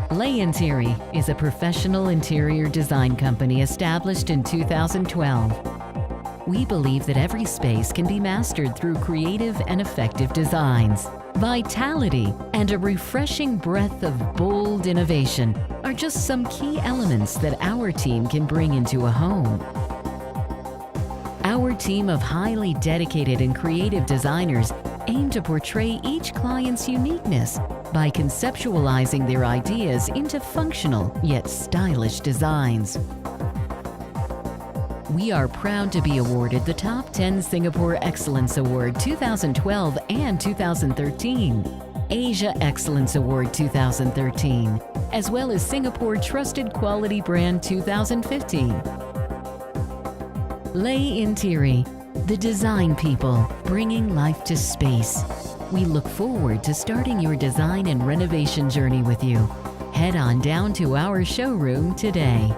Interi is a professional interior design company established in 2012. We believe that every space can be mastered through creative and effective designs. Vitality and a refreshing breath of bold innovation are just some key elements that our team can bring into a home. Our team of highly dedicated and creative designers aim to portray each client's uniqueness by conceptualizing their ideas into functional yet stylish designs. We are proud to be awarded the Top 10 Singapore Excellence Award 2012 and 2013, Asia Excellence Award 2013, as well as Singapore Trusted Quality Brand 2015. Interi, the design people, bringing life to space. We look forward to starting your design and renovation journey with you. Head on down to our showroom today.